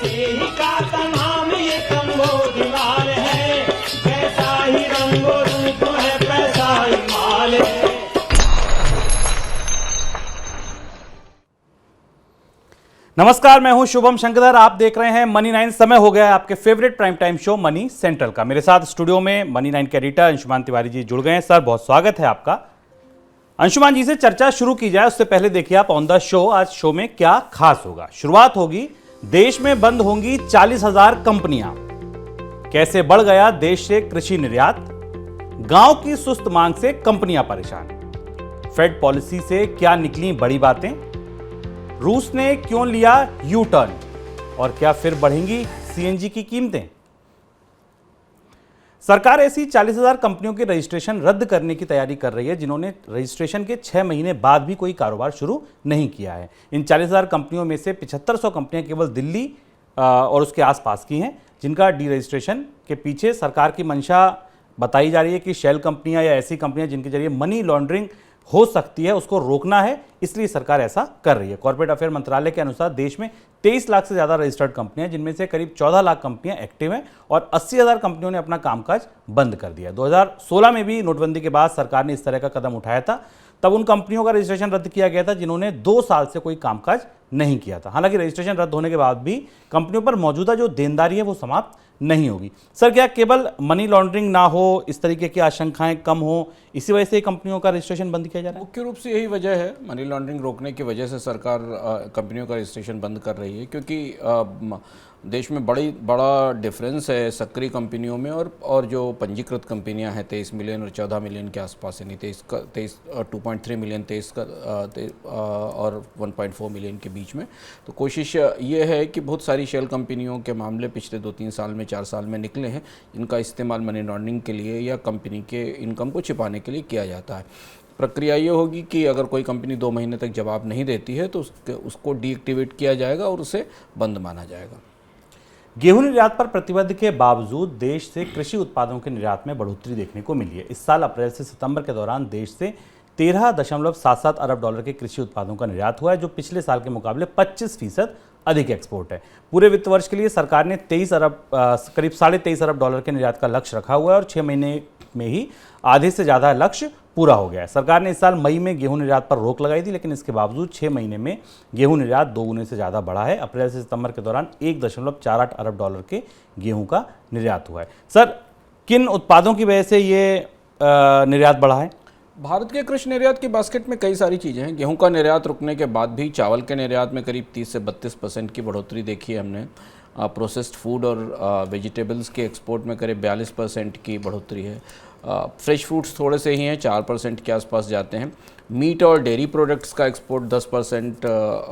मसीही का तमाम ये संबोधि माल है, जैसा ही रंगो रूप है पैसा ही माल है। नमस्कार, मैं हूं शुभम शंकर। आप देख रहे हैं मनी 9। समय हो गया है आपके favourite prime time show money central का। मेरे साथ स्टूडियो में मनी 9 के एडिटर अंशुमान तिवारी जी जुड़ गए हैं। सर, बहुत स्वागत है आपका। अंशुमान जी से चर्चा शुरू की जाए उससे पहले देखिए आप ऑन द शो आज शो में क्या खास होगा। शुरुआत होगी, देश में बंद होंगी 40,000 कंपनियां। कैसे बढ़ गया देश से कृषि निर्यात, गांव की सुस्त मांग से कंपनियां परेशान, फेड पॉलिसी से क्या निकली बड़ी बातें, रूस ने क्यों लिया यू टर्न और क्या फिर बढ़ेंगी सीएनजी की कीमतें। सरकार ऐसी 40,000 कंपनियों के रजिस्ट्रेशन रद्द करने की तैयारी कर रही है जिन्होंने रजिस्ट्रेशन के 6 महीने बाद भी कोई कारोबार शुरू नहीं किया है। इन 40,000 कंपनियों में से 7500 कंपनियां केवल दिल्ली और उसके आसपास की हैं, जिनका डी रजिस्ट्रेशन के पीछे सरकार की मंशा बताई जा रही है कि शेल कंपनियां या ऐसी कंपनियां जिनके जरिए मनी लॉन्ड्रिंग हो सकती है उसको रोकना है, इसलिए सरकार ऐसा कर रही है। कॉर्पोरेट अफेयर मंत्रालय के अनुसार देश में 23 लाख से ज्यादा रजिस्टर्ड कंपनियां, जिनमें से करीब 14 लाख कंपनियां एक्टिव हैं और 80,000 कंपनियों ने अपना कामकाज बंद कर दिया। 2016 में भी नोटबंदी के बाद सरकार ने इस तरह का कदम उठाया था। तब उन कंपनियों का रजिस्ट्रेशन रद्द किया गया था जिन्होंने 2 साल से कोई कामकाज नहीं किया था। हालांकि रजिस्ट्रेशन रद्द होने के बाद भी कंपनियों पर मौजूदा जो देनदारी है वो समाप्त नहीं होगी। सर, क्या केवल मनी लॉन्ड्रिंग ना हो, इस तरीके की आशंकाएं कम हो, इसी वजह से कंपनियों का रजिस्ट्रेशन बंद किया जा रहा है? मुख्य रूप से यही वजह है, मनी लॉन्ड्रिंग रोकने की वजह से सरकार कंपनियों का रजिस्ट्रेशन बंद कर रही है, क्योंकि देश में बड़ा डिफरेंस है सक्रिय कंपनियों में और जो पंजीकृत कंपनियां हैं 23 मिलियन और 14 मिलियन के आसपास, यानी 2.3 मिलियन 23 का और 1.4 मिलियन के बीच में। तो कोशिश ये है कि बहुत सारी शेल कंपनियों के मामले पिछले 2-3 साल में 4 साल में निकले हैं, इनका इस्तेमाल मनी लॉन्ड्रिंग के लिए या कंपनी के इनकम को छिपाने के लिए किया जाता है। प्रक्रिया ये होगी कि अगर कोई कंपनी 2 महीने तक जवाब नहीं देती है तो उसको डीएक्टिवेट किया जाएगा और उसे बंद माना जाएगा। गेहूं निर्यात पर प्रतिबंध के बावजूद देश से कृषि उत्पादों के निर्यात में बढ़ोतरी देखने को मिली है। इस साल अप्रैल से सितंबर के दौरान देश से 13.77 अरब डॉलर के कृषि उत्पादों का निर्यात हुआ है, जो पिछले साल के मुकाबले 25% अधिक एक्सपोर्ट है। पूरे वित्त वर्ष के लिए सरकार ने करीब 23.5 अरब डॉलर के निर्यात का लक्ष्य रखा हुआ है और 6 महीने में ही आधे से ज़्यादा लक्ष्य पूरा हो गया है। सरकार ने इस साल मई में गेहूं निर्यात पर रोक लगाई थी, लेकिन इसके बावजूद 6 महीने में गेहूं निर्यात 2 गुने से ज़्यादा बढ़ा है। अप्रैल से सितंबर के दौरान 1.48 अरब डॉलर के गेहूं का निर्यात हुआ है। सर, किन उत्पादों की वजह से ये निर्यात बढ़ा है? भारत के कृषि निर्यात की बास्केट में कई सारी चीज़ें हैं। गेहूं का निर्यात रुकने के बाद भी चावल के निर्यात में करीब 30 से 32% की बढ़ोतरी देखी है हमने। प्रोसेस्ड फूड और वेजिटेबल्स के एक्सपोर्ट में करीब 42% की बढ़ोतरी है। फ्रेश फ्रूट्स थोड़े से ही हैं, 4% के आसपास जाते हैं। मीट और डेयरी प्रोडक्ट्स का एक्सपोर्ट 10%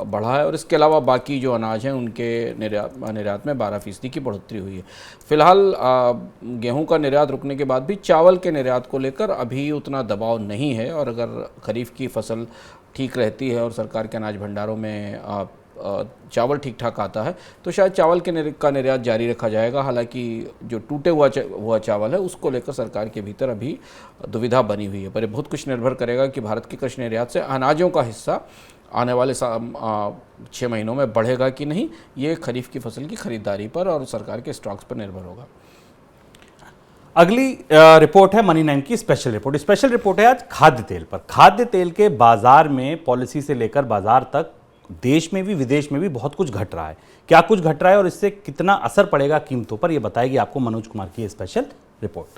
बढ़ा है और इसके अलावा बाकी जो अनाज हैं उनके निर्यात में 12% की बढ़ोतरी हुई है। फिलहाल गेहूं का निर्यात रुकने के बाद भी चावल के निर्यात को लेकर अभी उतना दबाव नहीं है और अगर खरीफ की फसल ठीक रहती है और सरकार के अनाज भंडारों में चावल ठीक ठाक आता है तो शायद चावल का निर्यात जारी रखा जाएगा। हालांकि जो टूटे हुआ चावल है उसको लेकर सरकार के भीतर अभी दुविधा बनी हुई है, पर बहुत कुछ निर्भर करेगा कि भारत की कृषि निर्यात से अनाजों का हिस्सा आने वाले 6 महीनों में बढ़ेगा कि नहीं, ये खरीफ की फसल की खरीदारी पर और सरकार के स्टॉक्स पर निर्भर होगा। अगली रिपोर्ट है मनी 9 की स्पेशल रिपोर्ट। स्पेशल रिपोर्ट है आज खाद्य तेल पर। खाद्य तेल के बाजार में पॉलिसी से लेकर बाजार तक देश में भी विदेश में भी बहुत कुछ घट रहा है। क्या कुछ घट रहा है और इससे कितना असर पड़ेगा कीमतों पर, यह बताएगी आपको मनोज कुमार की स्पेशल रिपोर्ट।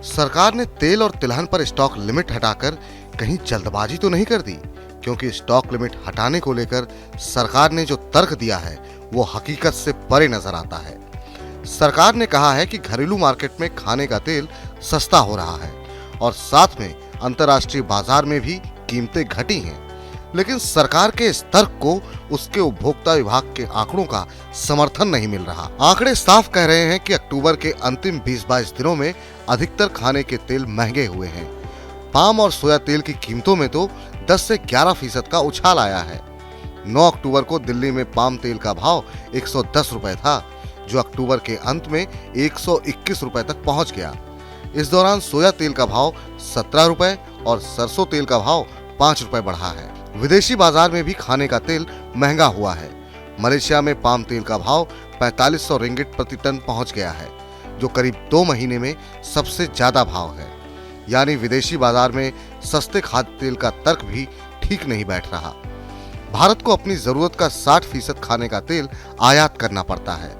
सरकार ने तेल और तिलहन पर स्टॉक लिमिट हटाकर कहीं जल्दबाजी तो नहीं कर दी, क्योंकि स्टॉक लिमिट हटाने को लेकर सरकार ने जो तर्क दिया है वो हकीकत से परे नजर आता है। सरकार ने कहा है कि घरेलू मार्केट में खाने का तेल सस्ता हो रहा है और साथ में अंतर्राष्ट्रीय बाजार में भी कीमतें घटी हैं, लेकिन सरकार के इस तर्क को उसके उपभोक्ता विभाग के आंकड़ों का समर्थन नहीं मिल रहा। आंकड़े साफ कह रहे हैं कि अक्टूबर के अंतिम 20-22 दिनों में अधिकतर खाने के तेल महंगे हुए हैं। पाम और सोया तेल की कीमतों में तो 10 से 11% का उछाल आया है। 9 अक्टूबर को दिल्ली में पाम तेल का भाव 110 रुपए था, जो अक्टूबर के अंत में 121 रुपए तक पहुंच गया। इस दौरान सोया तेल का भाव 17 रुपए और सरसों तेल का भाव 5 रुपए बढ़ा है। विदेशी बाजार में भी खाने का तेल महंगा हुआ है। मलेशिया में पाम तेल का भाव 4500 रिंगिट प्रति टन पहुंच गया है, जो करीब 2 महीने में सबसे ज्यादा भाव है। यानी विदेशी बाजार में सस्ते खाद्य तेल का तर्क भी ठीक नहीं बैठ रहा। भारत को अपनी जरूरत का 60% खाने का तेल आयात करना पड़ता है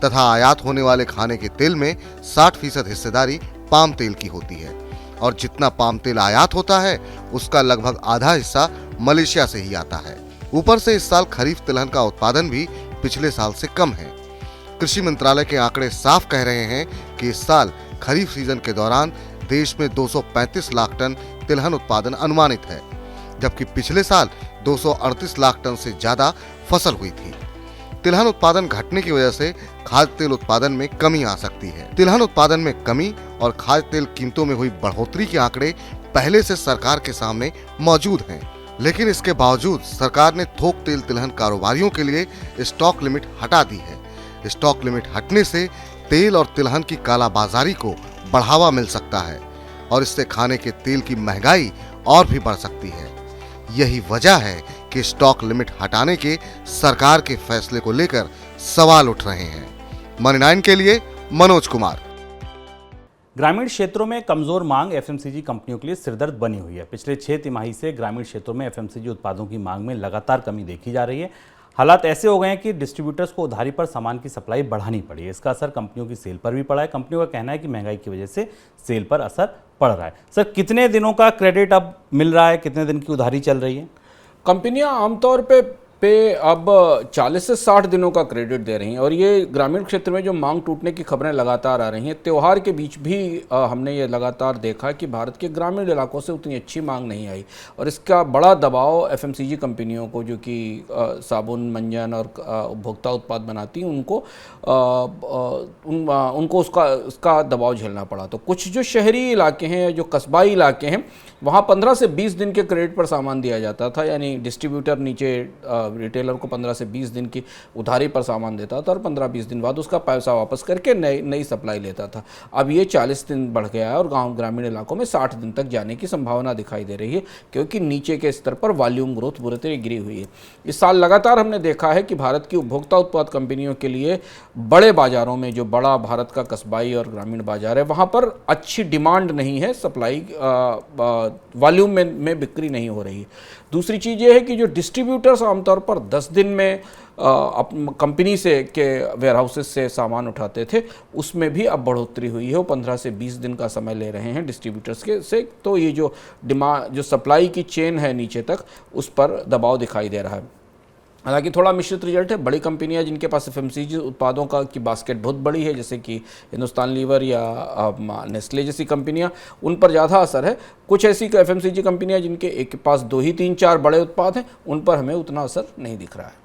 तथा आयात होने वाले खाने के तेल में 60% हिस्सेदारी पाम तेल की होती है और जितना पाम तेल आयात होता है उसका लगभग आधा हिस्सा मलेशिया से ही आता है। ऊपर से इस साल खरीफ तिलहन का उत्पादन भी पिछले साल से कम है। कृषि मंत्रालय के आंकड़े साफ कह रहे हैं कि इस साल खरीफ सीजन के दौरान देश में 235 लाख टन तिलहन उत्पादन अनुमानित है, जबकि पिछले साल 238 लाख टन से ज्यादा फसल हुई थी। तिलहन उत्पादन घटने की वजह से खाद्य तेल उत्पादन में कमी आ सकती है। तिलहन उत्पादन में कमी और खाद्य तेल कीमतों में हुई बढ़ोतरी के आंकड़े पहले से सरकार के सामने मौजूद हैं, लेकिन इसके बावजूद सरकार ने थोक तेल तिलहन कारोबारियों के लिए स्टॉक लिमिट हटा दी है। स्टॉक लिमिट हटने से तेल और तिलहन की कालाबाजारी को बढ़ावा मिल सकता है और इससे खाने के तेल की महंगाई और भी बढ़ सकती है। यही वजह है कि स्टॉक लिमिट हटाने के सरकार के फैसले को लेकर सवाल उठ रहे हैं। मनी 9 के लिए मनोज कुमार। ग्रामीण क्षेत्रों में कमजोर मांग एफएमसीजी कंपनियों के लिए सिरदर्द बनी हुई है। पिछले 6 तिमाही से ग्रामीण क्षेत्रों में एफएमसीजी उत्पादों की मांग में लगातार कमी देखी जा रही है। हालात ऐसे हो गए हैं कि डिस्ट्रीब्यूटर्स को उधारी पर सामान की सप्लाई बढ़ानी पड़ी है। इसका असर कंपनियों की सेल पर भी पड़ा है। कंपनियों का कहना है कि महंगाई की वजह से सेल पर असर पड़ रहा है। सर, कितने दिनों का क्रेडिट अब मिल रहा है, कितने दिन की उधारी चल रही है? कंपनियां आमतौर पे अब 40 से 60 दिनों का क्रेडिट दे रही हैं और ये ग्रामीण क्षेत्र में जो मांग टूटने की खबरें लगातार आ रही हैं, त्योहार के बीच भी हमने ये लगातार देखा कि भारत के ग्रामीण इलाकों से उतनी अच्छी मांग नहीं आई और इसका बड़ा दबाव एफएमसीजी कंपनियों को, जो कि साबुन, मंजन और उपभोक्ता उत्पाद बनाती हैं, उनको उसका दबाव झेलना पड़ा। तो कुछ जो शहरी इलाके हैं, जो कस्बाई इलाके हैं, वहाँ 15 से 20 दिन के क्रेडिट पर सामान दिया जाता था, यानी डिस्ट्रीब्यूटर नीचे रिटेलर को 15 से 20 दिन की उधारी पर सामान देता था और 15-20 दिन बाद उसका पैसा वापस करके नई सप्लाई लेता था। अब ये 40 दिन बढ़ गया है और ग्रामीण इलाकों में 60 दिन तक जाने की संभावना दिखाई दे रही है, क्योंकि नीचे के स्तर पर वॉल्यूम ग्रोथ बुरी तरह गिरी हुई है। इस साल लगातार हमने देखा है कि भारत की उपभोक्ता उत्पाद कंपनियों के लिए बड़े बाजारों में, जो बड़ा भारत का कस्बाई और ग्रामीण बाजार है, वहाँ पर अच्छी डिमांड नहीं है, सप्लाई वॉल्यूम में बिक्री नहीं हो रही है। दूसरी चीज़ ये है कि जो डिस्ट्रीब्यूटर्स आमतौर पर 10 दिन में कंपनी से के वेयर हाउसेस से सामान उठाते थे, उसमें भी अब बढ़ोतरी हुई है। वो 15 से 20 दिन का समय ले रहे हैं डिस्ट्रीब्यूटर्स के से। तो ये जो सप्लाई की चेन है नीचे तक, उस पर दबाव दिखाई दे रहा है। हालांकि थोड़ा मिश्रित रिजल्ट है। बड़ी कंपनियां जिनके पास एफएमसीजी उत्पादों की बास्केट बहुत बड़ी है, जैसे कि हिंदुस्तान लीवर या नेस्ले जैसी कंपनियां, उन पर ज़्यादा असर है। कुछ ऐसी एफएमसीजी कंपनियां जिनके एक पास 2 ही 3-4 बड़े उत्पाद हैं, उन पर हमें उतना असर नहीं दिख रहा है।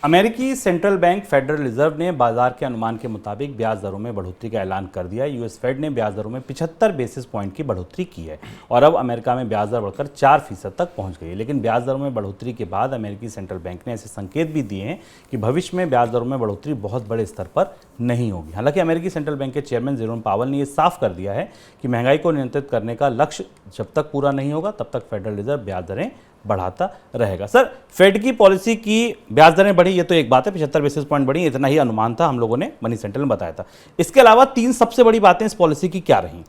अमेरिकी सेंट्रल बैंक फेडरल रिजर्व ने बाजार के अनुमान के मुताबिक ब्याज दरों में बढ़ोतरी का ऐलान कर दिया। यूएस फेड ने ब्याज दरों में 75 बेसिस पॉइंट की बढ़ोतरी की है और अब अमेरिका में ब्याज दर बढ़कर 4% तक पहुंच गई है। लेकिन ब्याज दरों में बढ़ोतरी के बाद अमेरिकी सेंट्रल बैंक ने ऐसे संकेत भी दिए हैं कि भविष्य में ब्याज दरों में बढ़ोतरी बहुत बड़े स्तर पर नहीं होगी। हालांकि अमेरिकी सेंट्रल बैंक के चेयरमैन जेरोम पावल ने यह साफ कर दिया है कि महंगाई को नियंत्रित करने का लक्ष्य जब तक पूरा नहीं होगा, तब तक फेडरल रिजर्व ब्याज दरें बढ़ाता रहेगा। सर, फेड की पॉलिसी की ब्याज दरें बढ़ी, ये तो एक बात है, 75 बेसिस पॉइंट बढ़ी, इतना ही अनुमान था, हम लोगों ने मनी सेंट्रल में बताया था। इसके अलावा 3 सबसे बड़ी बातें इस पॉलिसी की क्या रही?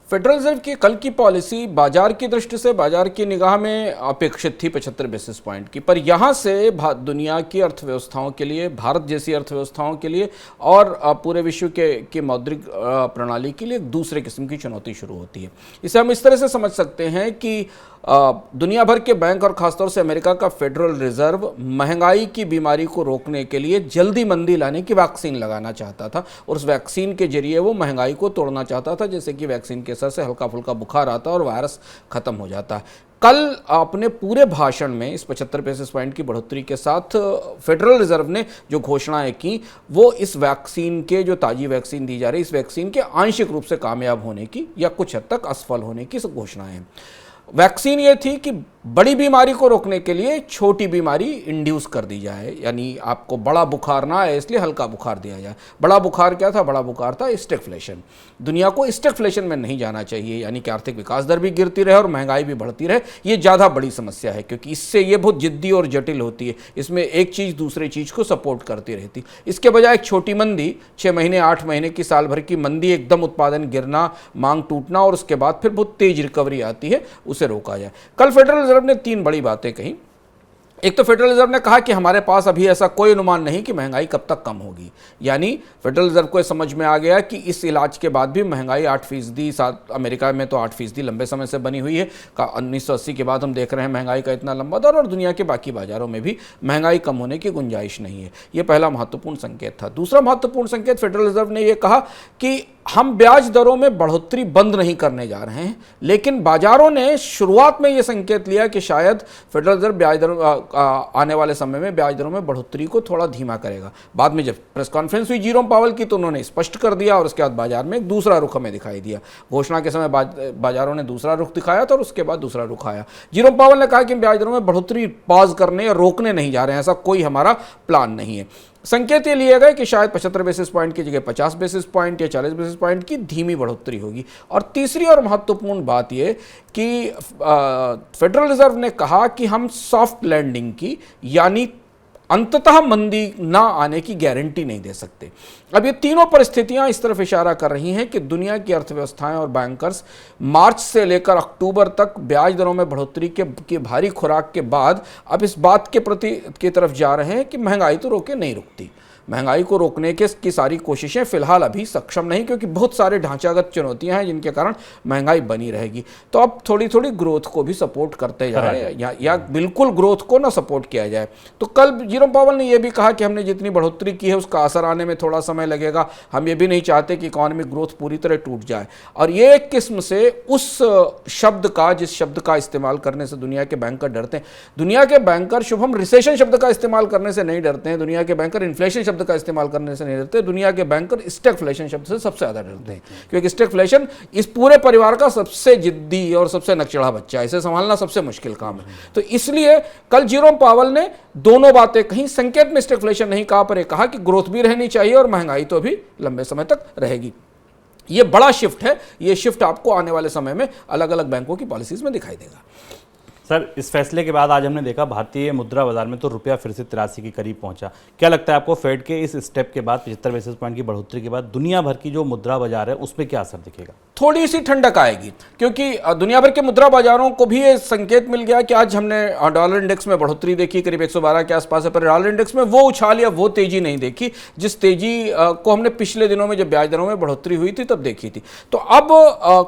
फेडरल रिजर्व की कल की पॉलिसी बाजार की दृष्टि से, बाजार की निगाह में अपेक्षित थी 75 बेसिस पॉइंट की, पर यहाँ से दुनिया की अर्थव्यवस्थाओं के लिए, भारत जैसी अर्थव्यवस्थाओं के लिए और पूरे विश्व के मौद्रिक प्रणाली के लिए एक दूसरे किस्म की चुनौती शुरू होती है। इसे हम इस तरह से समझ सकते हैं कि दुनिया भर के बैंक और खासतौर से अमेरिका का फेडरल रिजर्व महंगाई की बीमारी को रोकने के लिए जल्दी मंदी लाने की वैक्सीन लगाना चाहता था और उस वैक्सीन के जरिए वो महंगाई को तोड़ना चाहता था, जैसे कि वैक्सीन के असर से हल्का फुल्का बुखार आता और वायरस खत्म हो जाता है। कल अपने पूरे भाषण में इस 75 बेसिस पॉइंट की बढ़ोतरी के साथ फेडरल रिजर्व ने जो घोषणाएं की, वो इस वैक्सीन के, जो ताजी वैक्सीन दी जा रही है, इस वैक्सीन के आंशिक रूप से कामयाब होने की या कुछ हद तक असफल होने की घोषणाएं हैं। वैक्सीन ये थी कि बड़ी बीमारी को रोकने के लिए छोटी बीमारी इंड्यूस कर दी जाए, यानी आपको बड़ा बुखार ना आए इसलिए हल्का बुखार दिया जाए। बड़ा बुखार क्या था? बड़ा बुखार था स्टैगफ्लेशन। दुनिया को स्टैगफ्लेशन में नहीं जाना चाहिए, यानी कि आर्थिक विकास दर भी गिरती रहे और महंगाई भी बढ़ती रहे। ये ज़्यादा बड़ी समस्या है क्योंकि इससे ये बहुत जिद्दी और जटिल होती है, इसमें एक चीज़ दूसरे चीज़ को सपोर्ट करती रहती। इसके बजाय एक छोटी मंदी, 6 महीने 8 महीने की, साल भर की मंदी, एकदम उत्पादन गिरना, मांग टूटना और उसके बाद फिर बहुत तेज रिकवरी आती है, उसे रोका जाए। कल फेडरल रिजर्व ने 3 बड़ी बातें कही। एक तो फेडरल रिजर्व ने कहा कि हमारे पास अभी ऐसा कोई अनुमान नहीं कि महंगाई कब तक कम होगी, यानी फेडरल रिजर्व को समझ में आ गया कि इस इलाज के बाद भी महंगाई 8%, अमेरिका में तो 8% लंबे समय से बनी हुई है। 1980 के बाद हम देख रहे हैं महंगाई का इतना लंबा दौर, और दुनिया के बाकी बाजारों में भी महंगाई कम होने की गुंजाइश नहीं है। ये पहला महत्वपूर्ण संकेत था। दूसरा महत्वपूर्ण संकेत, फेडरल रिजर्व ने यह कहा कि हम ब्याज दरों में बढ़ोतरी बंद नहीं करने जा रहे हैं, लेकिन बाजारों ने शुरुआत में यह संकेत लिया कि शायद फेडरल रिजर्व ब्याज दरों आने वाले समय में ब्याज दरों में बढ़ोतरी को थोड़ा धीमा करेगा। बाद में जब प्रेस कॉन्फ्रेंस हुई जेरोम पावेल की, तो उन्होंने स्पष्ट कर दिया और उसके बाद बाजार में एक दूसरा रुख हमें दिखाई दिया। घोषणा के समय बाजारों ने दूसरा रुख दिखाया था और उसके बाद दूसरा रुख आया। जेरोम पावेल ने कहा कि ब्याज दरों में बढ़ोतरी पॉज करने या रोकने नहीं जा रहे हैं, ऐसा कोई हमारा प्लान नहीं है। संकेत ये लिए गए कि शायद 75 बेसिस पॉइंट की जगह 50 बेसिस पॉइंट या 40 बेसिस पॉइंट की धीमी बढ़ोतरी होगी। और तीसरी और महत्वपूर्ण बात यह कि फेडरल रिजर्व ने कहा कि हम सॉफ्ट लैंडिंग की, यानी अंततः मंदी ना आने की गारंटी नहीं दे सकते। अब ये तीनों परिस्थितियां इस तरफ इशारा कर रही हैं कि दुनिया की अर्थव्यवस्थाएं और बैंकर्स मार्च से लेकर अक्टूबर तक ब्याज दरों में बढ़ोतरी के भारी खुराक के बाद अब इस बात की तरफ जा रहे हैं कि महंगाई तो रोके नहीं रुकती। महंगाई को रोकने की सारी कोशिशें फिलहाल अभी सक्षम नहीं, क्योंकि बहुत सारे ढांचागत चुनौतियां हैं जिनके कारण महंगाई बनी रहेगी। तो अब थोड़ी थोड़ी ग्रोथ को भी सपोर्ट करते जाए या बिल्कुल ग्रोथ को ना सपोर्ट किया जाए। तो कल जेरोम पावेल ने यह भी कहा कि हमने जितनी बढ़ोतरी की है उसका असर आने में थोड़ा समय लगेगा। हम ये भी नहीं चाहते कि इकोनॉमिक ग्रोथ पूरी तरह टूट जाए। और ये एक किस्म से उस शब्द का, जिस शब्द का इस्तेमाल करने से दुनिया के बैंकर डरते हैं। दुनिया के बैंकर शुभम रिसेशन शब्द का इस्तेमाल करने से नहीं डरते हैं, दुनिया के बैंकर इन्फ्लेशन शब्द का इस्तेमाल करने से नहीं डरते, दुनिया के बैंकर स्टैगफ्लेशन शब्द से सबसे ज्यादा डरते हैं, क्योंकि स्टैगफ्लेशन इस पूरे परिवार का सबसे जिद्दी और सबसे नकचढ़ा बच्चा है, इसे संभालना सबसे मुश्किल काम है। तो इसलिए कल जेरोम पावेल ने दोनों बातें कहीं, संकेत में स्टैगफ्लेशन नहीं कहा, पर कहा कि ग्रोथ भी रहनी चाहिए और महंगाई तो भी लंबे समय तक रहेगी। ये बड़ा शिफ्ट है, ये शिफ्ट आपको आने वाले समय में अलग अलग बैंकों की पॉलिसीज में दिखाई देगा। सर, इस फैसले के बाद आज हमने देखा भारतीय मुद्रा बाजार में तो रुपया फिर से 83 के करीब पहुंचा। क्या लगता है आपको, फेड के इस स्टेप के बाद 75 बेसिस पॉइंट की बढ़ोतरी के बाद दुनिया भर की जो मुद्रा बाजार है उसमें क्या असर दिखेगा? थोड़ी सी ठंडक आएगी, क्योंकि दुनिया भर के मुद्रा बाजारों को भी ये संकेत मिल गया कि आज हमने डॉलर इंडेक्स में बढ़ोतरी देखी, करीब 112 के आसपास है, पर डॉलर इंडेक्स में वो उछाल या वो तेजी नहीं देखी जिस तेजी को हमने पिछले दिनों में जब ब्याज दरों में बढ़ोतरी हुई थी तब देखी थी। तो अब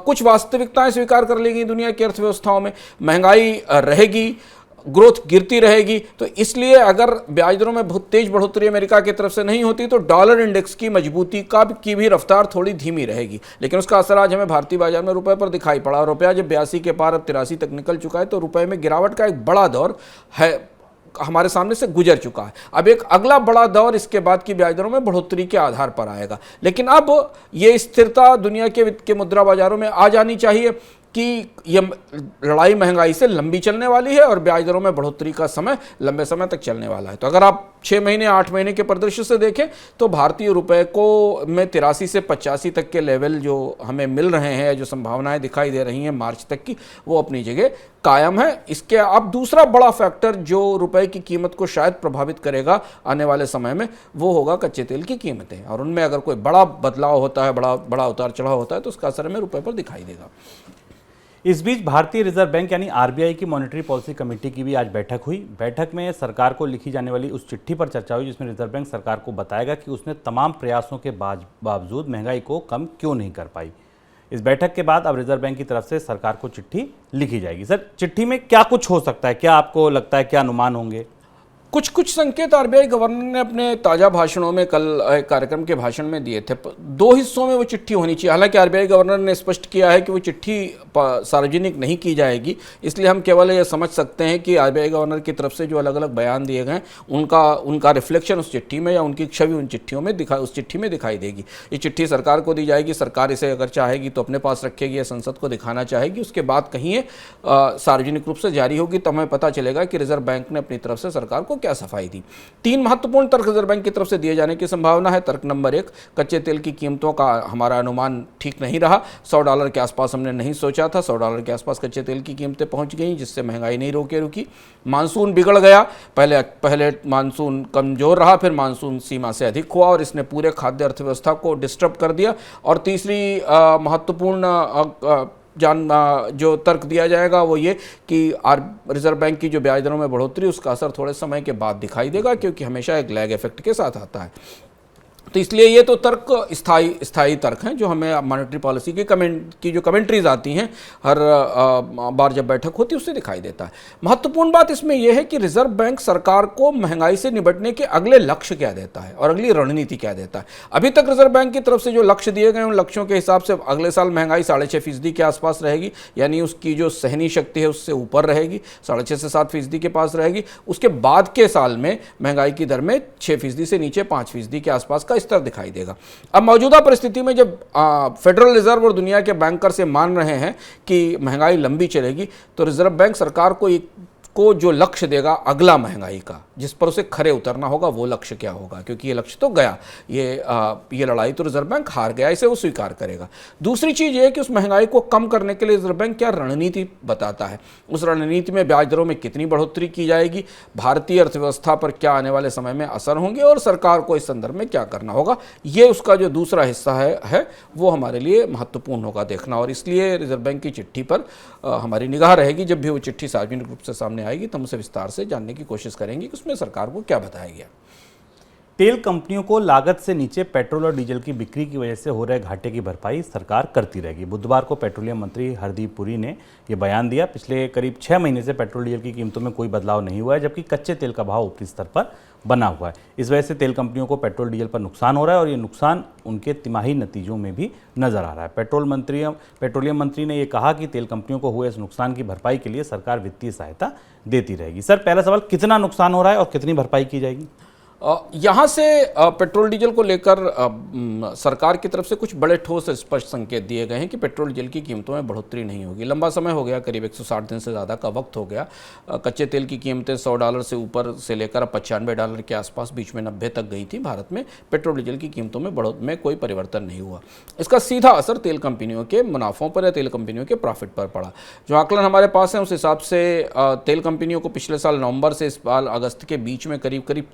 कुछ वास्तविकताएं स्वीकार कर ली गई दुनिया की अर्थव्यवस्थाओं में। महंगाई रहेगी, ग्रोथ गिरती रहेगी, तो इसलिए अगर ब्याज दरों में बहुत तेज बढ़ोतरी अमेरिका की तरफ से नहीं होती तो डॉलर इंडेक्स की मजबूती की भी रफ्तार थोड़ी धीमी रहेगी। लेकिन उसका असर आज हमें भारतीय बाजार में रुपए पर दिखाई पड़ा। रुपया जब 82 के पार अब 83 तक निकल चुका है, तो रुपए में गिरावट का एक बड़ा दौर है, हमारे सामने से गुजर चुका है। अब एक अगला बड़ा दौर इसके बाद की ब्याज दरों में बढ़ोतरी के आधार पर आएगा। लेकिन अब ये स्थिरता दुनिया के मुद्रा बाजारों में आ जानी चाहिए कि ये लड़ाई महंगाई से लंबी चलने वाली है और ब्याज दरों में बढ़ोतरी का समय लंबे समय तक चलने वाला है। तो अगर आप 6 महीने 8 महीने के परिदृश्य से देखें तो भारतीय रुपए को में 83 से 85 तक के लेवल जो हमें मिल रहे हैं, जो संभावनाएं दिखाई दे रही हैं मार्च तक की, वो अपनी जगह कायम है। इसके अब दूसरा बड़ा फैक्टर जो रुपए की कीमत को शायद प्रभावित करेगा आने वाले समय में, वो होगा कच्चे तेल की कीमतें। और उनमें अगर कोई बड़ा बदलाव होता है, बड़ा उतार चढ़ाव होता है, तो उसका असर हमें रुपए पर दिखाई देगा। इस बीच भारतीय रिजर्व बैंक यानी आरबीआई की मॉनेटरी पॉलिसी कमेटी की भी आज बैठक हुई। बैठक में सरकार को लिखी जाने वाली उस चिट्ठी पर चर्चा हुई जिसमें रिजर्व बैंक सरकार को बताएगा कि उसने तमाम प्रयासों के बावजूद महंगाई को कम क्यों नहीं कर पाई। इस बैठक के बाद अब रिजर्व बैंक की तरफ से सरकार को चिट्ठी लिखी जाएगी। सर, चिट्ठी में क्या कुछ हो सकता है, क्या आपको लगता है, क्या अनुमान होंगे? कुछ कुछ संकेत आरबीआई गवर्नर ने अपने ताज़ा भाषणों में कल एक कार्यक्रम के भाषण में दिए थे। दो हिस्सों में वो चिट्ठी होनी चाहिए। हालांकि आरबीआई गवर्नर ने स्पष्ट किया है कि वो चिट्ठी सार्वजनिक नहीं की जाएगी, इसलिए हम केवल ये समझ सकते हैं कि आरबीआई गवर्नर की तरफ से जो अलग अलग बयान दिए गए उनका रिफ्लेक्शन उस चिट्ठी में या उनकी छवि उन चिट्ठियों में उस चिट्ठी में दिखाई देगी। ये चिट्ठी सरकार को दी जाएगी, सरकार इसे अगर चाहेगी तो अपने पास रखेगी या संसद को दिखाना चाहेगी, उसके बाद कहीं ये सार्वजनिक रूप से जारी होगी तो हमें पता चलेगा कि रिजर्व बैंक ने अपनी तरफ से सरकार को क्या सफाई दी। 3 महत्वपूर्ण तर्क रिजर्व बैंक की तरफ से दिए जाने की संभावना है। तर्क नंबर 1, कच्चे तेल की कीमतों का हमारा अनुमान ठीक नहीं रहा। $100 के आसपास हमने नहीं सोचा था, $100 के आसपास कच्चे तेल की कीमतें पहुंच गई, जिससे महंगाई नहीं रुकी। मानसून बिगड़ गया, पहले मानसून कमजोर रहा, फिर मानसून सीमा से अधिक हुआ और इसने पूरे खाद्य अर्थव्यवस्था को डिस्टर्ब कर दिया। और तीसरी महत्वपूर्ण जो तर्क दिया जाएगा वो ये कि रिजर्व बैंक की जो ब्याज दरों में बढ़ोतरी उसका असर थोड़े समय के बाद दिखाई देगा, क्योंकि हमेशा एक लैग इफेक्ट के साथ आता है। तो इसलिए ये तो तर्क स्थायी तर्क हैं जो हमें मॉनेटरी पॉलिसी की जो कमेंट्रीज आती हैं हर बार जब बैठक होती है उससे दिखाई देता है। महत्वपूर्ण बात इसमें यह है कि रिजर्व बैंक सरकार को महंगाई से निपटने के अगले लक्ष्य क्या देता है और अगली रणनीति क्या देता है। अभी तक रिजर्व बैंक की तरफ से जो लक्ष्य दिए गए उन लक्ष्यों के हिसाब से अगले साल महंगाई 6.5% के आसपास रहेगी, यानी उसकी जो सहनी शक्ति है उससे ऊपर रहेगी, 6.5 से 7% के पास रहेगी। उसके बाद के साल में महंगाई की दर में 6% से नीचे 5% के आसपास का स्तर दिखाई देगा। अब मौजूदा परिस्थिति में जब फेडरल रिजर्व और दुनिया के बैंकर से मान रहे हैं कि महंगाई लंबी चलेगी, तो रिजर्व बैंक सरकार को जो लक्ष्य देगा अगला महंगाई का, जिस पर उसे खरे उतरना होगा, वो लक्ष्य क्या होगा, क्योंकि ये लक्ष्य तो गया, ये लड़ाई तो रिजर्व बैंक हार गया, इसे वो स्वीकार करेगा। दूसरी चीज़ ये है कि उस महंगाई को कम करने के लिए रिजर्व बैंक क्या रणनीति बताता है, उस रणनीति में ब्याज दरों में कितनी बढ़ोतरी की जाएगी, भारतीय अर्थव्यवस्था पर क्या आने वाले समय में असर होंगे और सरकार को इस संदर्भ में क्या करना होगा, ये उसका जो दूसरा हिस्सा है वो हमारे लिए महत्वपूर्ण होगा देखना। और इसलिए रिजर्व बैंक की चिट्ठी पर हमारी निगाह रहेगी। जब भी वो चिट्ठी सार्वजनिक रूप से सामने आएगी तो हम उसे विस्तार से जानने की कोशिश करेंगे कि उसमें सरकार को क्या बताया गया। तेल कंपनियों को लागत से नीचे पेट्रोल और डीजल की बिक्री की वजह से हो रहे घाटे की भरपाई सरकार करती रहेगी। बुधवार को पेट्रोलियम मंत्री हरदीप पुरी ने यह बयान दिया। पिछले करीब 6 महीने से पेट्रोल डीजल की कीमतों में कोई बदलाव नहीं हुआ है, जबकि कच्चे तेल का भाव ऊपरी स्तर पर बना हुआ है। इस वजह से तेल कंपनियों को पेट्रोल डीजल पर नुकसान हो रहा है और ये नुकसान उनके तिमाही नतीजों में भी नजर आ रहा है। पेट्रोलियम मंत्री ने यह कहा कि तेल कंपनियों को हुए इस नुकसान की भरपाई के लिए सरकार वित्तीय सहायता देती रहेगी। सर, पहला सवाल, कितना नुकसान हो रहा है और कितनी भरपाई की जाएगी? यहाँ से पेट्रोल डीजल को लेकर सरकार की तरफ से कुछ बड़े ठोस स्पष्ट संकेत दिए गए हैं कि पेट्रोल डीजल की कीमतों में बढ़ोतरी नहीं होगी। लंबा समय हो गया, करीब 160 दिन से ज़्यादा का वक्त हो गया। कच्चे तेल की कीमतें $100 से ऊपर से लेकर $95 के आसपास, बीच में 90 तक गई थी। भारत में पेट्रोल डीजल की कीमतों में कोई परिवर्तन नहीं हुआ। इसका सीधा असर तेल कंपनियों के मुनाफों पर या तेल कंपनियों के प्रॉफिट पर पड़ा। जो आकलन हमारे पास है उस हिसाब से तेल कंपनियों को पिछले साल नवंबर से इस साल अगस्त के बीच में करीब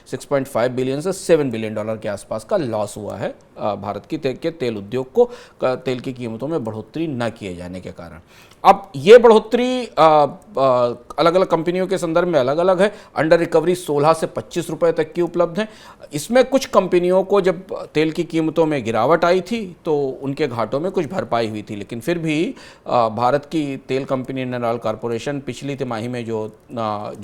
6.5 बिलियन से $7 बिलियन के आसपास का लॉस हुआ है भारत की तेल उद्योग को तेल की कीमतों में बढ़ोतरी न किए जाने के कारण। अब ये बढ़ोतरी अलग अलग कंपनियों के संदर्भ में अलग अलग है। अंडर रिकवरी 16 से 25 रुपए तक की उपलब्ध है। इसमें कुछ कंपनियों को जब तेल की कीमतों में गिरावट आई थी तो उनके घाटों में कुछ भरपाई हुई थी, लेकिन फिर भी भारत की तेल कंपनी इंडियन ऑयल कॉरपोरेशन पिछली तिमाही में जो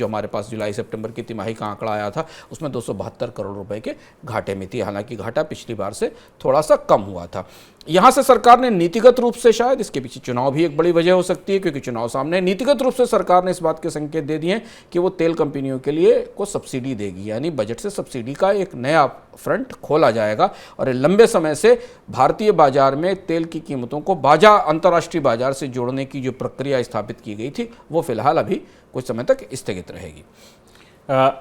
हमारे पास जुलाई सितंबर की तिमाही का आंकड़ा आया था उसमें 272 करोड़ रुपए के घाटे में थी। हालांकि घाटा पिछली बार से थोड़ा सा कम हुआ था। यहाँ से सरकार ने नीतिगत रूप से, शायद इसके पीछे चुनाव भी एक बड़ी वजह हो सकती है क्योंकि चुनाव सामने है, नीतिगत रूप से सरकार ने इस बात के संकेत दे दिए हैं कि वो तेल कंपनियों के लिए को सब्सिडी देगी, यानी बजट से सब्सिडी का एक नया फ्रंट खोला जाएगा। और लंबे समय से भारतीय बाजार में तेल की कीमतों को अंतर्राष्ट्रीय बाजार से जोड़ने की जो प्रक्रिया स्थापित की गई थी वो फिलहाल अभी कुछ समय तक स्थगित रहेगी।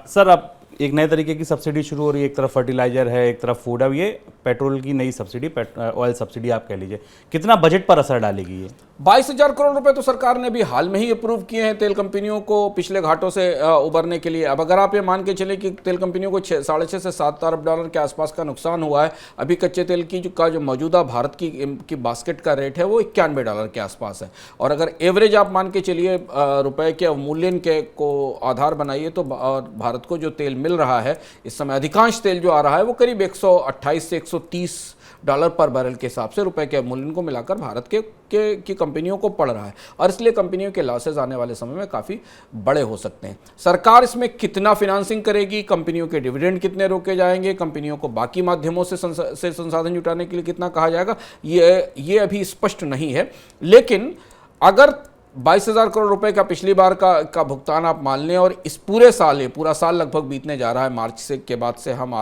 सर, अब एक नए तरीके की सब्सिडी शुरू हो रही है। एक तरफ फर्टिलाइजर है, एक तरफ फूड। अब ये पेट्रोल की नई सब्सिडी, ऑयल सब्सिडी आप कह लीजिए, कितना बजट पर असर डालेगी ये? 22,000 करोड़ रुपए तो सरकार ने भी हाल में ही अप्रूव किए हैं तेल कंपनियों को पिछले घाटों से उबरने के लिए। अब अगर आप ये मान के चले कि तेल कंपनियों को 6.5 से 7 अरब डॉलर के आसपास का नुकसान हुआ है, अभी कच्चे तेल का जो मौजूदा भारत की बास्केट का रेट है वो $91 के आसपास है। और अगर एवरेज आप मान के चलिए रुपए के अवमूल्यन के को आधार बनाइए तो भारत को जो तेल मिल रहा है इस समय, अधिकांश तेल जो आ रहा है वो करीब 128 से $130 पर बैरल के हिसाब से रुपए के मूल्य को मिलाकर भारत की कंपनियों को पड़ रहा है, और इसलिए कंपनियों के लॉसेज आने वाले समय में काफ़ी बड़े हो सकते हैं। सरकार इसमें कितना फिनांसिंग करेगी, कंपनियों के डिविडेंड कितने रोके जाएंगे, कंपनियों को बाकी माध्यमों से संसाधन जुटाने के लिए कितना कहा जाएगा, ये अभी स्पष्ट नहीं है। लेकिन अगर 22,000 करोड़ रुपए का पिछली बार का भुगतान आप मान लें, और इस पूरे साल, ये पूरा साल लगभग बीतने जा रहा है, मार्च से के बाद से हम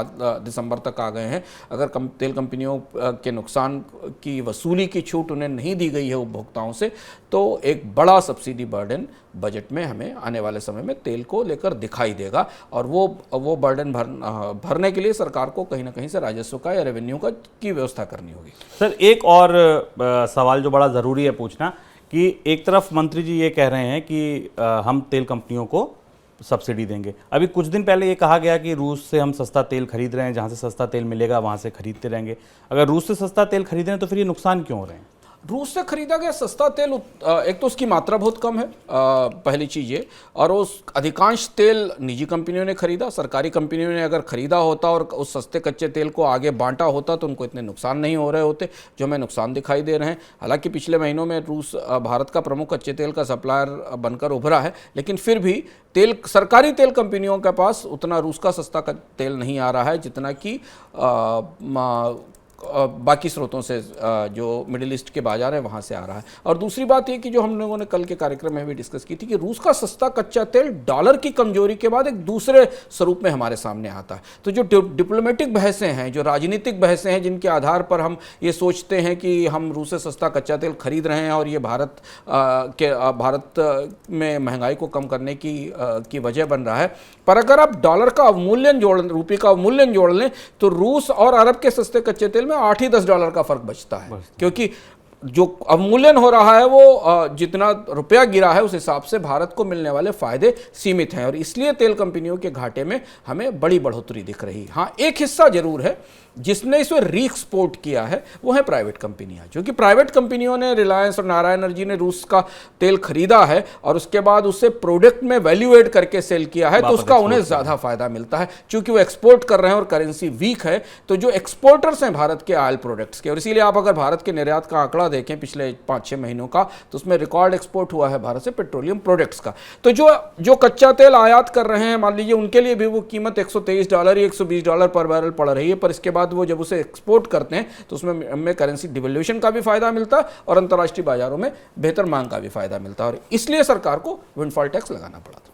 दिसंबर तक आ गए हैं, अगर तेल कंपनियों के नुकसान की वसूली की छूट उन्हें नहीं दी गई है उपभोक्ताओं से, तो एक बड़ा सब्सिडी बर्डन बजट में हमें आने वाले समय में तेल को लेकर दिखाई देगा, और वो बर्डन भरने के लिए सरकार को कहीं ना कहीं से राजस्व का या रेवेन्यू की व्यवस्था करनी होगी। सर, एक और सवाल जो बड़ा ज़रूरी है पूछना, कि एक तरफ मंत्री जी ये कह रहे हैं कि हम तेल कंपनियों को सब्सिडी देंगे। अभी कुछ दिन पहले ये कहा गया कि रूस से हम सस्ता तेल खरीद रहे हैं, जहाँ से सस्ता तेल मिलेगा वहाँ से खरीदते रहेंगे। अगर रूस से सस्ता तेल खरीद रहे हैं तो फिर ये नुकसान क्यों हो रहे हैं? रूस से खरीदा गया सस्ता तेल, एक तो उसकी मात्रा बहुत कम है, पहली चीज़ ये, और उस अधिकांश तेल निजी कंपनियों ने खरीदा। सरकारी कंपनियों ने अगर खरीदा होता और उस सस्ते कच्चे तेल को आगे बांटा होता तो उनको इतने नुकसान नहीं हो रहे होते जो हमें नुकसान दिखाई दे रहे हैं। हालांकि पिछले महीनों में रूस भारत का प्रमुख कच्चे तेल का सप्लायर बनकर उभरा है, लेकिन फिर भी सरकारी तेल कंपनियों के पास उतना रूस का सस्ता तेल नहीं आ रहा है जितना कि बाकी स्रोतों से, जो मिडिल ईस्ट के बाजार है वहाँ से आ रहा है। और दूसरी बात ये कि जो हम लोगों ने कल के कार्यक्रम में भी डिस्कस की थी कि रूस का सस्ता कच्चा तेल डॉलर की कमजोरी के बाद एक दूसरे स्वरूप में हमारे सामने आता है। तो जो डिप्लोमेटिक बहसें हैं, जो राजनीतिक बहसें हैं, जिनके आधार पर हम ये सोचते हैं कि हम रूस से सस्ता कच्चा तेल खरीद रहे हैं और ये भारत में महंगाई को कम करने की वजह बन रहा है, पर अगर आप डॉलर का अवमूल्यन रुपये का अवमूल्यन जोड़ लें तो रूस और अरब के सस्ते कच्चे तेल में $8-10 का फर्क बचता है, क्योंकि जो अवमूल्यन हो रहा है वो जितना रुपया गिरा है उस हिसाब से भारत को मिलने वाले फायदे सीमित हैं, और इसलिए तेल कंपनियों के घाटे में हमें बड़ी बढ़ोतरी दिख रही है। हाँ, एक हिस्सा जरूर है जिसने इसमें रीएक्सपोर्ट किया है, वो है प्राइवेट कंपनियां, क्योंकि प्राइवेट कंपनियों ने, रिलायंस और नारायण एनर्जी ने रूस का तेल खरीदा है और उसके बाद उससे प्रोडक्ट में वैल्यू एड करके सेल किया है, तो उसका उन्हें ज्यादा फायदा मिलता है। चूंकि वो एक्सपोर्ट कर रहे हैं और करेंसी वीक है, तो जो एक्सपोर्टर्स हैं भारत के ऑयल प्रोडक्ट्स के, और इसीलिए आप अगर भारत के निर्यात का आंकड़ा देखें पिछले 5-6 महीनों का, तो उसमें रिकॉर्ड एक्सपोर्ट हुआ है भारत से पेट्रोलियम प्रोडक्ट्स का। तो जो कच्चा तेल आयात कर रहे हैं, मान लीजिए उनके लिए भी वो कीमत $123 या $120 पर बैरल पड़ रही है, पर इसके बाद वो जब उसे एक्सपोर्ट करते हैं तो उसमें हमें करेंसी डिवैल्यूएशन का भी फायदा मिलता है और अंतर्राष्ट्रीय बाजारों में बेहतर मांग का भी फायदा मिलता है, और इसलिए सरकार को विंडफॉल टैक्स लगाना पड़ा था।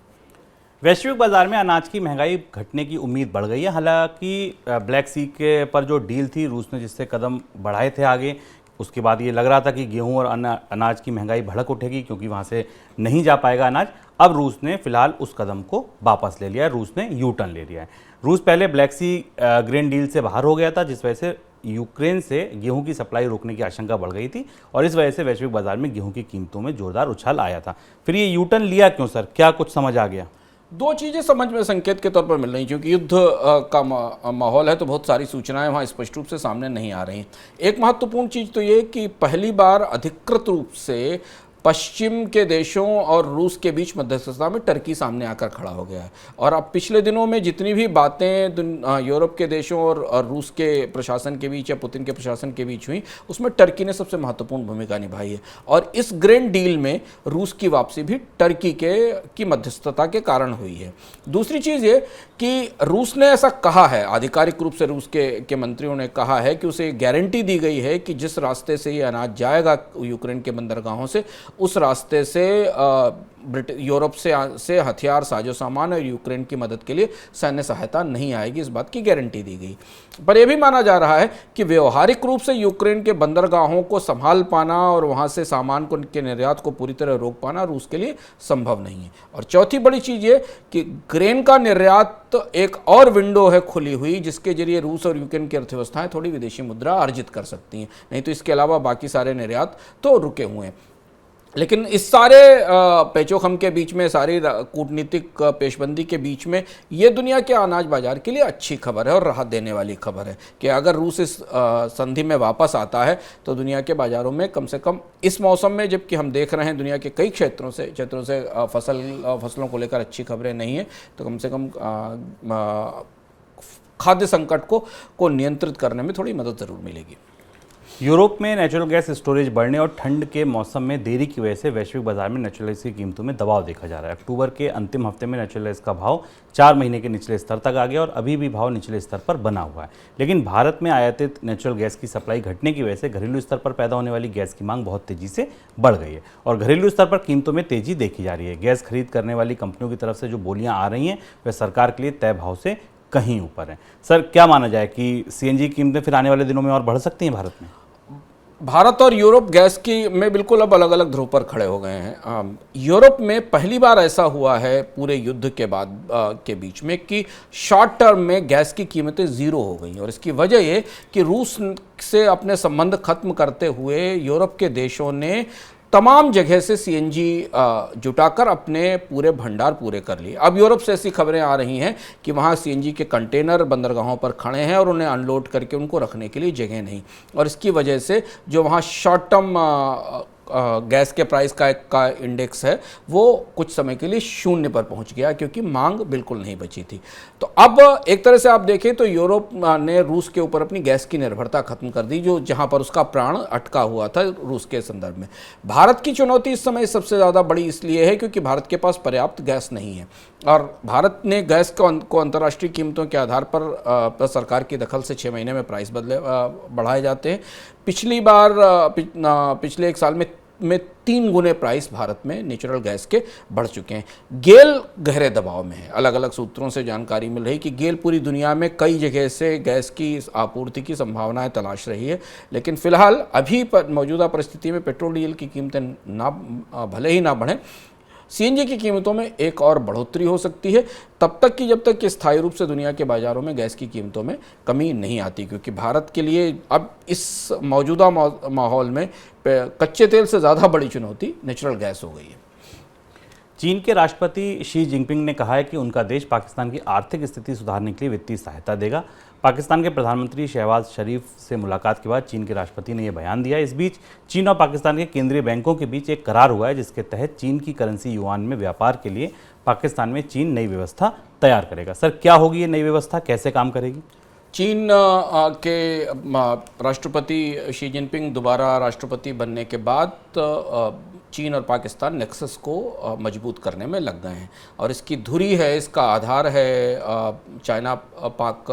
वैश्विक बाजार में अनाज की महंगाई घटने की उम्मीद बढ़ गई है। हालांकि ब्लैक सी के पर जो डील थी, रूस ने जिससे कदम बढ़ाए थे आगे, उसके बाद ये लग रहा था कि गेहूं और अनाज की महंगाई भड़क उठेगी क्योंकि वहाँ से नहीं जा पाएगा अनाज। अब रूस ने फिलहाल उस कदम को वापस ले लिया है, रूस ने यू टर्न ले लिया है। रूस पहले ब्लैक सी ग्रेन डील से बाहर हो गया था, जिस वजह से यूक्रेन से गेहूं की सप्लाई रोकने की आशंका बढ़ गई थी, और इस वजह से वैश्विक बाजार में गेहूं की कीमतों में जोरदार उछाल आया था। फिर ये यू टर्न लिया क्यों सर? क्या कुछ समझ आ गया? दो चीज़ें समझ में संकेत के तौर पर मिल रही, क्योंकि युद्ध का माहौल है तो बहुत सारी सूचनाएं वहाँ स्पष्ट रूप से सामने नहीं आ रही। एक महत्वपूर्ण चीज़ तो ये कि पहली बार अधिकृत रूप से पश्चिम के देशों और रूस के बीच मध्यस्थता में टर्की सामने आकर खड़ा हो गया है, और अब पिछले दिनों में जितनी भी बातें यूरोप के देशों और रूस के प्रशासन के बीच या पुतिन के प्रशासन के बीच हुई, उसमें टर्की ने सबसे महत्वपूर्ण भूमिका निभाई है, और इस ग्रेन डील में रूस की वापसी भी टर्की की मध्यस्थता के कारण हुई है। दूसरी चीज़ ये कि रूस ने ऐसा कहा है, आधिकारिक रूप से रूस के मंत्रियों ने कहा है कि उसे गारंटी दी गई है कि जिस रास्ते से ये अनाज जाएगा यूक्रेन के बंदरगाहों से, उस रास्ते से यूरोप से हथियार, साजो सामान और यूक्रेन की मदद के लिए सैन्य सहायता नहीं आएगी, इस बात की गारंटी दी गई। पर यह भी माना जा रहा है कि व्यवहारिक रूप से यूक्रेन के बंदरगाहों को संभाल पाना और वहां से सामान के निर्यात को पूरी तरह रोक पाना रूस के लिए संभव नहीं है। और चौथी बड़ी चीज़ ये कि ग्रेन का निर्यात एक और विंडो है खुली हुई, जिसके जरिए रूस और यूक्रेन की अर्थव्यवस्थाएं थोड़ी विदेशी मुद्रा अर्जित कर सकती हैं, नहीं तो इसके अलावा बाकी सारे निर्यात तो रुके हुए हैं। लेकिन इस सारे पेचोखम के बीच में, सारी कूटनीतिक पेशबंदी के बीच में, ये दुनिया के अनाज बाजार के लिए अच्छी खबर है और राहत देने वाली खबर है कि अगर रूस इस संधि में वापस आता है तो दुनिया के बाजारों में कम से कम इस मौसम में, जबकि हम देख रहे हैं दुनिया के कई क्षेत्रों से फसलों को लेकर अच्छी खबरें नहीं है, तो कम से कम खाद्य संकट को नियंत्रित करने में थोड़ी मदद ज़रूर मिलेगी। यूरोप में नेचुरल गैस स्टोरेज बढ़ने और ठंड के मौसम में देरी की वजह से वैश्विक बाजार में नेचुरल गैस की कीमतों में दबाव देखा जा रहा है। अक्टूबर के अंतिम हफ्ते में नेचुरल गैस का भाव 4 महीने के निचले स्तर तक आ गया और अभी भी भाव निचले स्तर पर बना हुआ है। लेकिन भारत में आयातित नेचुरल गैस की सप्लाई घटने की वजह से घरेलू स्तर पर पैदा होने वाली गैस की मांग बहुत तेजी से बढ़ गई है और घरेलू स्तर पर कीमतों में तेजी देखी जा रही है। गैस खरीद करने वाली कंपनियों की तरफ से जो बोलियां आ रही हैं वह सरकार के लिए तय भाव से कहीं ऊपर है। सर, क्या माना जाए कि सीएनजी कीमतें फिर आने वाले दिनों में और बढ़ सकती हैं भारत में? भारत और यूरोप गैस की में बिल्कुल अब अलग अलग ध्रुव पर खड़े हो गए हैं। यूरोप में पहली बार ऐसा हुआ है पूरे युद्ध के बाद के बीच में कि शॉर्ट टर्म में गैस की कीमतें ज़ीरो हो गई और इसकी वजह ये कि रूस से अपने संबंध खत्म करते हुए यूरोप के देशों ने तमाम जगह से सीएनजी जुटाकर अपने पूरे भंडार पूरे कर लिए। अब यूरोप से ऐसी खबरें आ रही हैं कि वहाँ सीएनजी के कंटेनर बंदरगाहों पर खड़े हैं और उन्हें अनलोड करके उनको रखने के लिए जगह नहीं, और इसकी वजह से जो वहाँ शॉर्ट टर्म गैस के प्राइस का इंडेक्स है वो कुछ समय के लिए शून्य पर पहुंच गया क्योंकि मांग बिल्कुल नहीं बची थी। तो अब एक तरह से आप देखें तो यूरोप ने रूस के ऊपर अपनी गैस की निर्भरता खत्म कर दी, जो जहां पर उसका प्राण अटका हुआ था रूस के संदर्भ में। भारत की चुनौती इस समय सबसे ज़्यादा बड़ी इसलिए है क्योंकि भारत के पास पर्याप्त गैस नहीं है और भारत ने गैस को अंतर्राष्ट्रीय कीमतों के आधार पर सरकार की दखल से 6 महीने में प्राइस बढ़ाए जाते हैं। पिछली बार पिछले 1 साल में 3 गुने प्राइस भारत में नेचुरल गैस के बढ़ चुके हैं। गेल गहरे दबाव में है। अलग अलग सूत्रों से जानकारी मिल रही कि गेल पूरी दुनिया में कई जगह से गैस की आपूर्ति की संभावनाएं तलाश रही है, लेकिन फिलहाल अभी मौजूदा परिस्थिति में पेट्रोल डीजल की कीमतें भले ही ना बढ़ें, सीएनजी की कीमतों में एक और बढ़ोतरी हो सकती है तब तक कि जब तक कि स्थायी रूप से दुनिया के बाज़ारों में गैस की कीमतों में कमी नहीं आती, क्योंकि भारत के लिए अब इस मौजूदा माहौल में कच्चे तेल से ज़्यादा बड़ी चुनौती नेचुरल गैस हो गई है। चीन के राष्ट्रपति शी जिनपिंग ने कहा है कि उनका देश पाकिस्तान की आर्थिक स्थिति सुधारने के लिए वित्तीय सहायता देगा। पाकिस्तान के प्रधानमंत्री शहबाज शरीफ से मुलाकात के बाद चीन के राष्ट्रपति ने यह बयान दिया। इस बीच चीन और पाकिस्तान के केंद्रीय बैंकों के बीच एक करार हुआ है जिसके तहत चीन की करेंसी युआन में व्यापार के लिए पाकिस्तान में चीन नई व्यवस्था तैयार करेगा। सर, क्या होगी ये नई व्यवस्था, कैसे काम करेगी? चीन के राष्ट्रपति शी जिनपिंग दोबारा राष्ट्रपति बनने के बाद चीन और पाकिस्तान नेक्सस को मजबूत करने में लग गए हैं और इसकी धुरी है, इसका आधार है चाइना पाक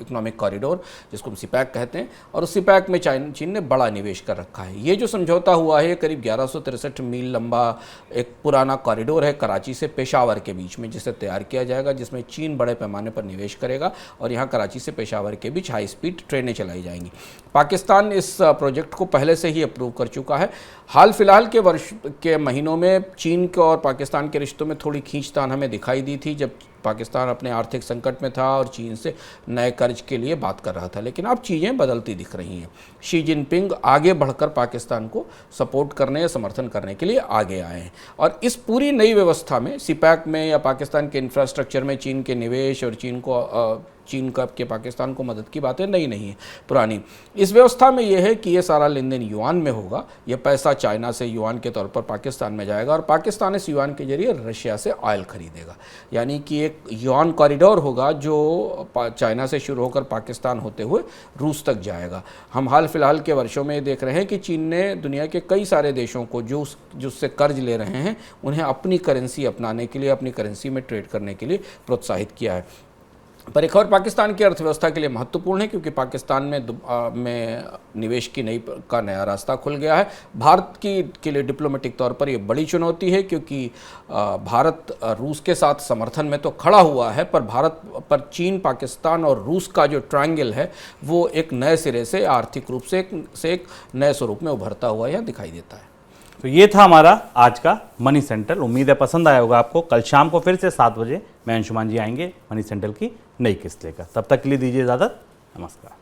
इकोनॉमिक कॉरिडोर जिसको हम सीपैक कहते हैं, और उस सीपैक में चीन ने बड़ा निवेश कर रखा है। ये जो समझौता हुआ है करीब 1163 मील लंबा एक पुराना कॉरिडोर है कराची से पेशावर के बीच में, जिसे तैयार किया जाएगा, जिसमें चीन बड़े पैमाने पर निवेश करेगा और यहाँ कराची से पेशावर के बीच हाई स्पीड ट्रेनें चलाई जाएंगी। पाकिस्तान इस प्रोजेक्ट को पहले से ही अप्रूव कर चुका है। हाल फिलहाल के वर्ष के महीनों में चीन के और पाकिस्तान के रिश्तों में थोड़ी खींचतान हमें दिखाई दी थी, जब पाकिस्तान अपने आर्थिक संकट में था और चीन से नए कर्ज के लिए बात कर रहा था, लेकिन अब चीज़ें बदलती दिख रही हैं। शी जिनपिंग आगे बढ़कर पाकिस्तान को सपोर्ट करने या समर्थन करने के लिए आगे आए हैं और इस पूरी नई व्यवस्था में सीपैक में या पाकिस्तान के इंफ्रास्ट्रक्चर में चीन के निवेश और चीन के पाकिस्तान को मदद की बातें नई नहीं है, पुरानी। इस व्यवस्था में यह है कि ये सारा लेन देन युआन में होगा, यह पैसा चाइना से युआन के तौर पर पाकिस्तान में जाएगा और पाकिस्तान इस युआन के जरिए रशिया से ऑयल खरीदेगा, यानी कि एक युआन कॉरिडोर होगा जो चाइना से शुरू होकर पाकिस्तान होते हुए रूस तक जाएगा। हम हाल फिलहाल के वर्षों में देख रहे हैं कि चीन ने दुनिया के कई सारे देशों को जो उससे कर्ज ले रहे हैं उन्हें अपनी करेंसी अपनाने के लिए, अपनी करेंसी में ट्रेड करने के लिए प्रोत्साहित किया है। पर एक और पाकिस्तान की अर्थव्यवस्था के लिए महत्वपूर्ण है क्योंकि पाकिस्तान में निवेश की नया रास्ता खुल गया है। भारत के लिए डिप्लोमेटिक तौर पर यह बड़ी चुनौती है क्योंकि भारत रूस के साथ समर्थन में तो खड़ा हुआ है, पर भारत पर चीन, पाकिस्तान और रूस का जो ट्रायंगल है वो एक नए सिरे से आर्थिक रूप से एक नए स्वरूप में उभरता हुआ यहाँ दिखाई देता है। तो ये था हमारा आज का मनी सेंट्रल। उम्मीद है पसंद आया होगा आपको। कल शाम को फिर से 7 बजे मैं अंशुमान जी आएंगे मनी सेंट्रल की नई किस्त लेकर। तब तक के लिए दीजिए इजाजत। नमस्कार।